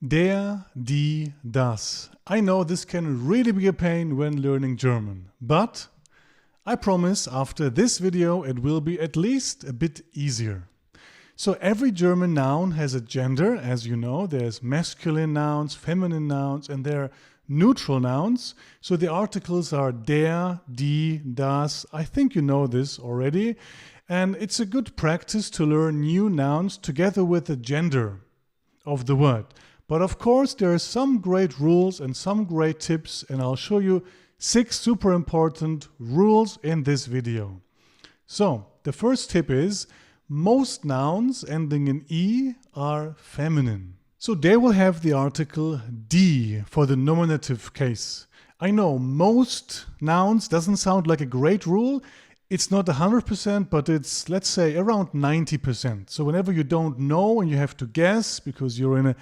Der, die, das. I know this can really be a pain when learning German, but I promise after this video it will be at least a bit easier. So every German noun has a gender, as you know. There's masculine nouns, feminine nouns, and there are neutral nouns. So the articles are der, die, das. I think you know this already. And it's a good practice to learn new nouns together with the gender of the word. But of course, there are some great rules and some great tips, and I'll show you 6 super important rules in this video. So, the first tip is, most nouns ending in E are feminine. So they will have the article die for the nominative case. I know most nouns doesn't sound like a great rule. It's not 100%, but it's, let's say, around 90%. So whenever you don't know and you have to guess because you're in a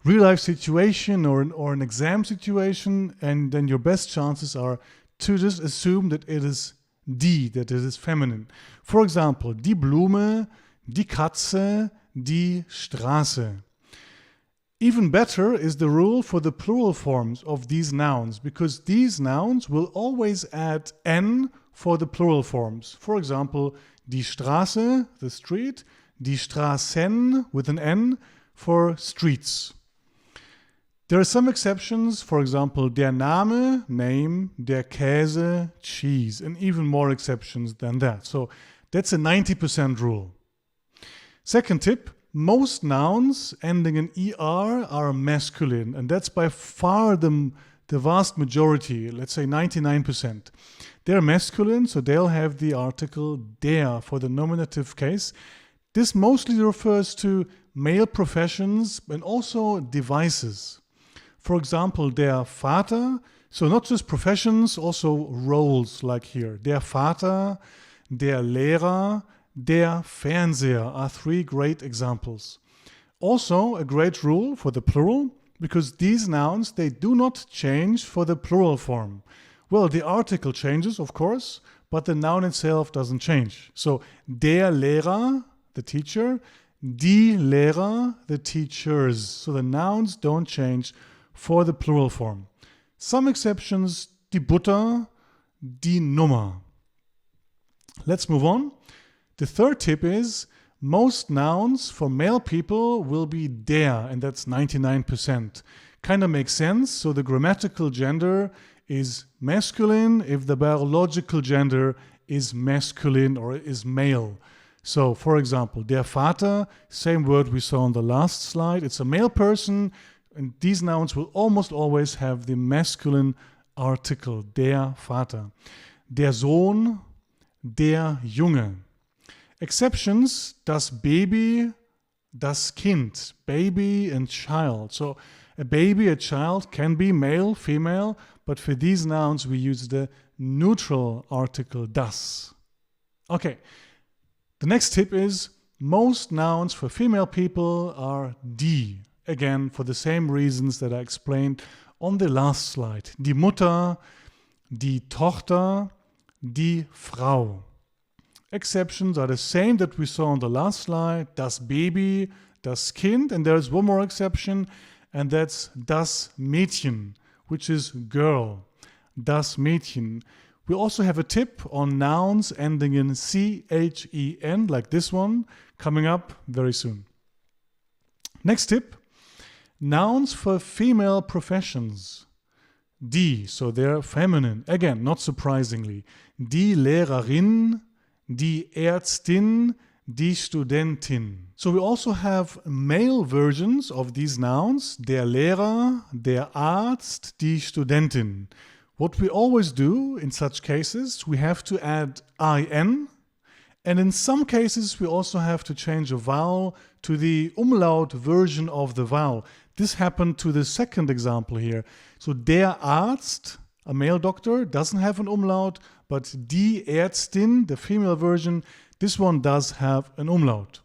real-life situation or an exam situation, and then your best chances are to just assume that it is die, that it is feminine. For example, die Blume, die Katze, die Straße. Even better is the rule for the plural forms of these nouns, because these nouns will always add n for the plural forms. For example, die Straße, the street, die Straßen with an n for streets. There are some exceptions, for example, der Name, name, der Käse, cheese, and even more exceptions than that. So that's a 90% rule. Second tip, most nouns ending in ER are masculine, and that's by far the vast majority, let's say 99%. They're masculine, so they'll have the article der for the nominative case. This mostly refers to male professions and also devices. For example, der Vater, so not just professions, also roles like here. Der Vater, der Lehrer, der Fernseher are 3 great examples. Also a great rule for the plural, because these nouns, they do not change for the plural form. Well, the article changes, of course, but the noun itself doesn't change. So der Lehrer, the teacher, die Lehrer, the teachers. So the nouns don't change for the plural form. Some exceptions, die Butter, die Nummer. Let's move on. The third tip is, most nouns for male people will be der, and that's 99%. Kind of makes sense, so the grammatical gender is masculine if the biological gender is masculine or is male. So, for example, der Vater, same word we saw on the last slide, it's a male person, and these nouns will almost always have the masculine article, der Vater. Der Sohn, der Junge. Exceptions, das Baby, das Kind, baby and child. So a baby, a child can be male, female, but for these nouns we use the neutral article das. Okay, the next tip is, most nouns for female people are die. Again, for the same reasons that I explained on the last slide. Die Mutter, die Tochter, die Frau. Exceptions are the same that we saw on the last slide. Das Baby, das Kind, and there's one more exception, and that's das Mädchen, which is girl. Das Mädchen. We also have a tip on nouns ending in CHEN, like this one, coming up very soon. Next tip. Nouns for female professions. Die, so they're feminine. Again, not surprisingly. Die Lehrerin, die Ärztin, die Studentin. So we also have male versions of these nouns. Der Lehrer, der Arzt, die Studentin. What we always do in such cases, we have to add IN. And in some cases, we also have to change a vowel to the umlaut version of the vowel. This happened to the second example here. So der Arzt, a male doctor, doesn't have an umlaut, but die Ärztin, the female version, this one does have an umlaut.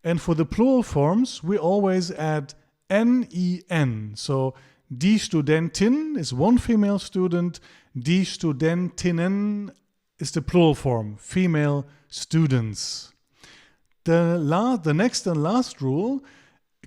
And for the plural forms, we always add NEN. So die Studentin is one female student, die Studentinnen is the plural form, female students. The next and last rule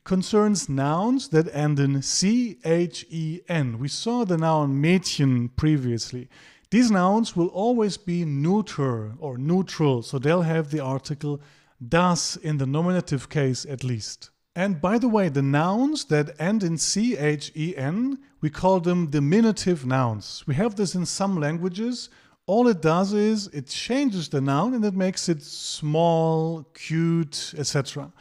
concerns nouns that end in C-H-E-N. We saw the noun Mädchen previously. These nouns will always be neuter or neutral, so they'll have the article das in the nominative case at least. And by the way, the nouns that end in C-H-E-N, we call them diminutive nouns. We have this in some languages. All it does is it changes the noun and it makes it small, cute, etc.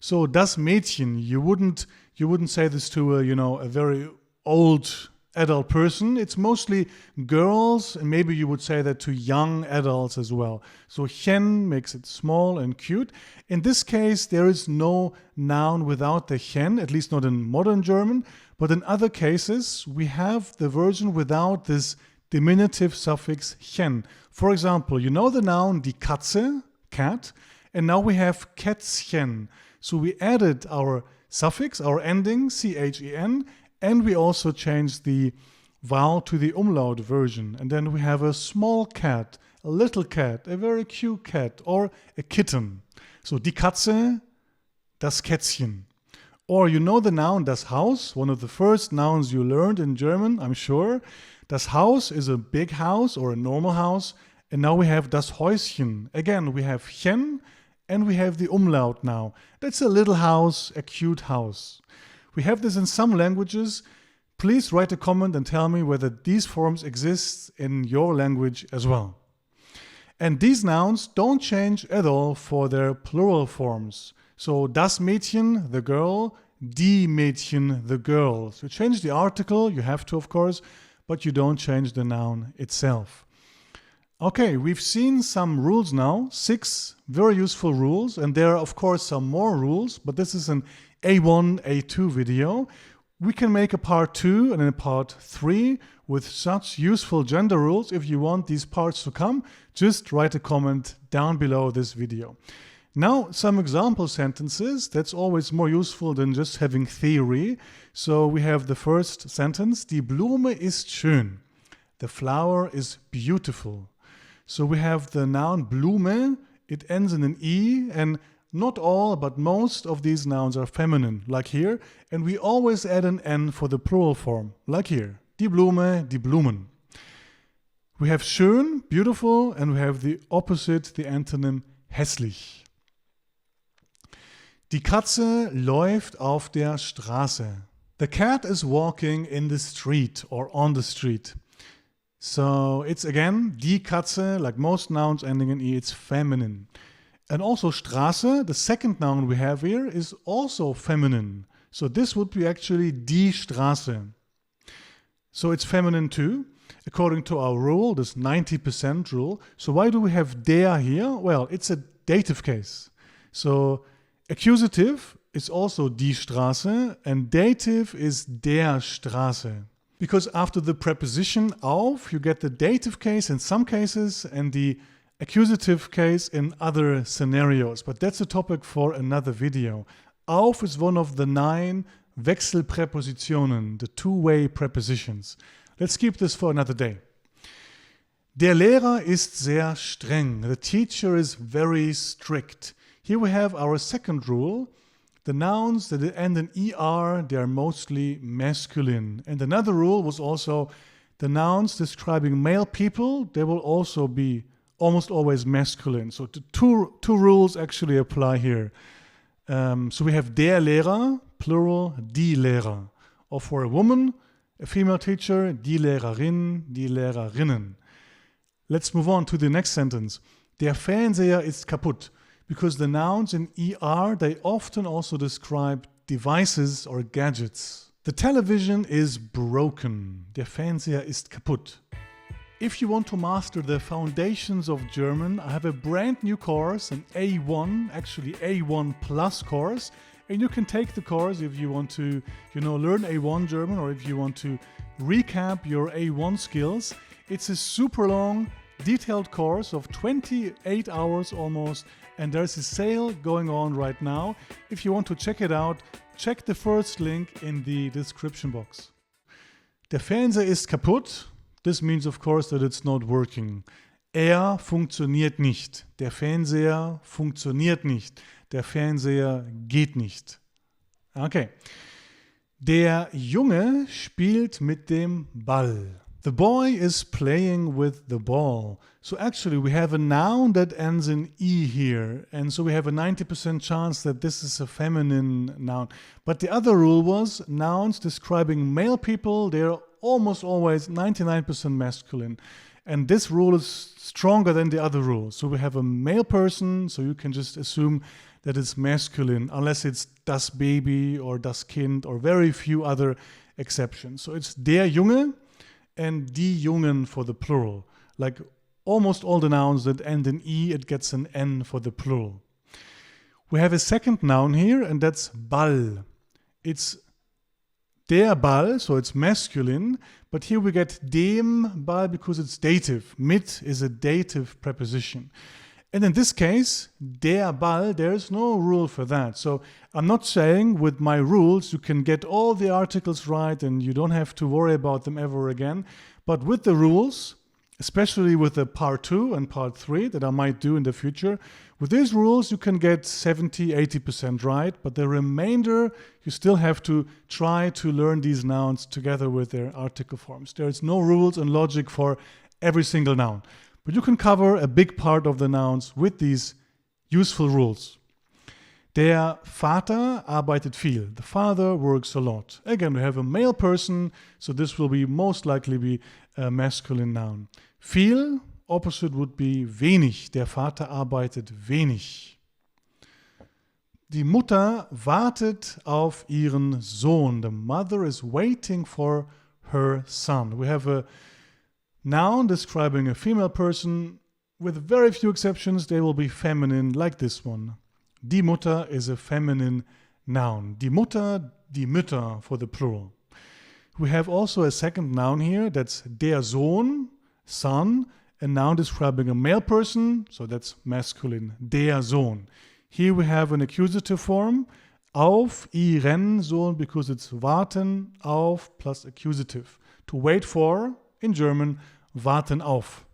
So das Mädchen, you wouldn't say this to a very old adult person. It's mostly girls, and maybe you would say that to young adults as well. So chen makes it small and cute. In this case, there is no noun without the chen, at least not in modern German. But in other cases, we have the version without this diminutive suffix chen. For example, you know the noun die Katze, cat, and now we have Kätzchen. So we added our suffix, our ending, chen, and we also changed the vowel to the umlaut version. And then we have a small cat, a little cat, a very cute cat, or a kitten. So die Katze, das Kätzchen. Or you know the noun das Haus, one of the first nouns you learned in German, I'm sure. Das Haus is a big house or a normal house. And now we have das Häuschen. Again, we have chen and we have the umlaut now. That's a little house, a cute house. We have this in some languages. Please write a comment and tell me whether these forms exist in your language as well. And these nouns don't change at all for their plural forms. So das Mädchen, the girl, die Mädchen, the girl. So you change the article, you have to of course, but you don't change the noun itself. Okay, we've seen some rules now, 6 very useful rules, and there are of course some more rules, but this is an A1, A2 video. We can make a part 2 and a part 3 with such useful gender rules. If you want these parts to come, just write a comment down below this video. Now, some example sentences. That's always more useful than just having theory. So we have the first sentence, Die Blume ist schön. The flower is beautiful. So we have the noun Blume. It ends in an E, and not all, but most of these nouns are feminine, like here. And we always add an N for the plural form, like here. Die Blume, die Blumen. We have schön, beautiful, and we have the opposite, the antonym hässlich. Die Katze läuft auf der Straße. The cat is walking in the street or on the street. So it's again, die Katze, like most nouns ending in E, it's feminine. And also Straße, the second noun we have here, is also feminine. So this would be actually die Straße. So it's feminine too, according to our rule, this 90% rule. So why do we have der here? Well, it's a dative case. So accusative is also die Straße and dative is der Straße. Because after the preposition auf, you get the dative case in some cases and the accusative case in other scenarios. But that's a topic for another video. Auf is one of the 9 Wechselpräpositionen, the two-way prepositions. Let's keep this for another day. Der Lehrer ist sehr streng. The teacher is very strict. Here we have our second rule. The nouns that end in ER, they are mostly masculine. And another rule was also the nouns describing male people, they will also be almost always masculine. So the two rules actually apply here. So we have der Lehrer, plural, die Lehrer. Or for a woman, a female teacher, die Lehrerin, die Lehrerinnen. Let's move on to the next sentence. Der Fernseher ist kaputt. Because the nouns in ER, they often also describe devices or gadgets. The television is broken. Der Fernseher ist kaputt. If you want to master the foundations of German, I have a brand new course, an A1, actually A1 plus course. And you can take the course if you want to, learn A1 German, or if you want to recap your A1 skills. It's a super long, detailed course of 28 hours almost. And there's a sale going on right now. If you want to check it out, check the first link in the description box. Der Fernseher ist kaputt. This means, of course, that it's not working. Er funktioniert nicht. Der Fernseher funktioniert nicht. Der Fernseher geht nicht. Okay. Der Junge spielt mit dem Ball. The boy is playing with the ball. So actually we have a noun that ends in E here. And so we have a 90% chance that this is a feminine noun. But the other rule was nouns describing male people, they're almost always 99% masculine. And this rule is stronger than the other rule. So we have a male person, so you can just assume that it's masculine, unless it's das Baby or das Kind or very few other exceptions. So it's der Junge and die Jungen for the plural. Like almost all the nouns that end in E, it gets an N for the plural. We have a second noun here, and that's Ball. It's der Ball, so it's masculine, but here we get dem Ball because it's dative. Mit is a dative preposition. And in this case, der Ball, there's no rule for that. So I'm not saying with my rules you can get all the articles right and you don't have to worry about them ever again. But with the rules, especially with the part 2 and part 3 that I might do in the future, with these rules you can get 70-80% right, but the remainder you still have to try to learn these nouns together with their article forms. There's no rules and logic for every single noun. But you can cover a big part of the nouns with these useful rules. Der Vater arbeitet viel. The father works a lot. Again, we have a male person, so this will be most likely be a masculine noun. Viel, opposite would be wenig. Der Vater arbeitet wenig. Die Mutter wartet auf ihren Sohn. The mother is waiting for her son. We have a noun describing a female person. With very few exceptions, they will be feminine, like this one. Die Mutter is a feminine noun. Die Mutter, die Mütter for the plural. We have also a second noun here, that's der Sohn, son, a noun describing a male person, so that's masculine, der Sohn. Here we have an accusative form, auf ihren Sohn, because it's warten auf plus accusative. To wait for, in German, warten auf.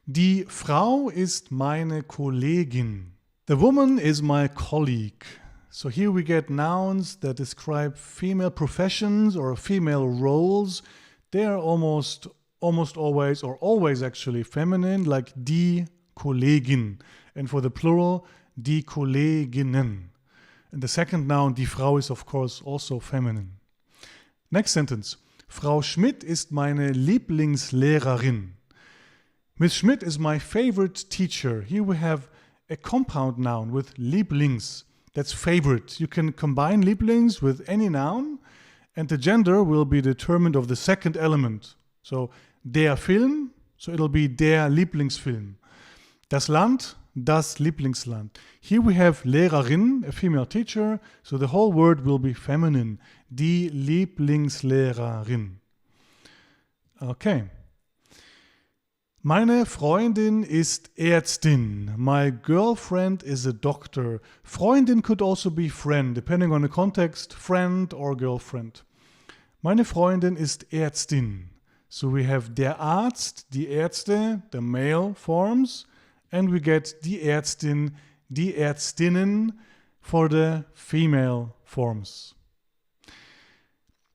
Die Frau ist meine Kollegin. The woman is my colleague. So here we get nouns that describe female professions or female roles. They are almost always or always actually feminine, like die Kollegin. And for the plural, die Kolleginnen. And the second noun, die Frau, is of course also feminine. Next sentence. Frau Schmidt ist meine Lieblingslehrerin. Miss Schmidt is my favorite teacher. Here we have a compound noun with Lieblings. That's favorite. You can combine Lieblings with any noun and the gender will be determined of the second element. So der Film, so it'll be der Lieblingsfilm. Das Land, das Lieblingsland. Here we have Lehrerin, a female teacher, so the whole word will be feminine. Die Lieblingslehrerin. Okay. Meine Freundin ist Ärztin. My girlfriend is a doctor. Freundin could also be friend, depending on the context, friend or girlfriend. Meine Freundin ist Ärztin. So we have der Arzt, die Ärzte, the male forms, and we get die Ärztin, die Ärztinnen for the female forms.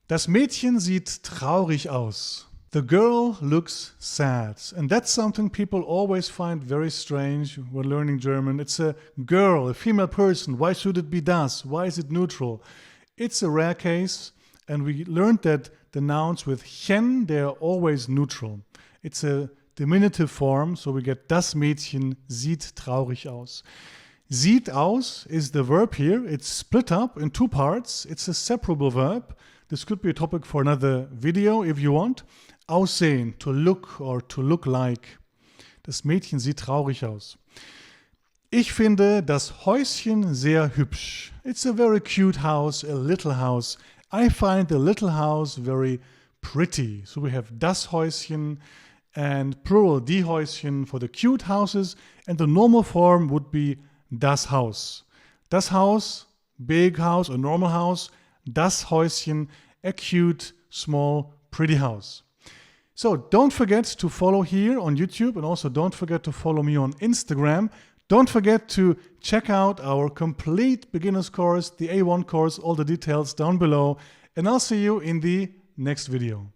Das Mädchen sieht traurig aus. The girl looks sad. And that's something people always find very strange when learning German. It's a girl, a female person. Why should it be das? Why is it neutral? It's a rare case. And we learned that the nouns with chen, they are always neutral. It's a diminutive form, so we get das Mädchen sieht traurig aus. Sieht aus is the verb here. It's split up in two parts. It's a separable verb. This could be a topic for another video if you want. Aussehen, to look or to look like. Das Mädchen sieht traurig aus. Ich finde das Häuschen sehr hübsch. It's a very cute house, a little house. I find the little house very pretty. So we have das Häuschen and plural die Häuschen for the cute houses, and the normal form would be das Haus. Das Haus, big house, a normal house. Das Häuschen, a cute, small, pretty house. So don't forget to follow here on YouTube, and also don't forget to follow me on Instagram. Don't forget to check out our complete beginner's course, the A1 course, all the details down below, and I'll see you in the next video.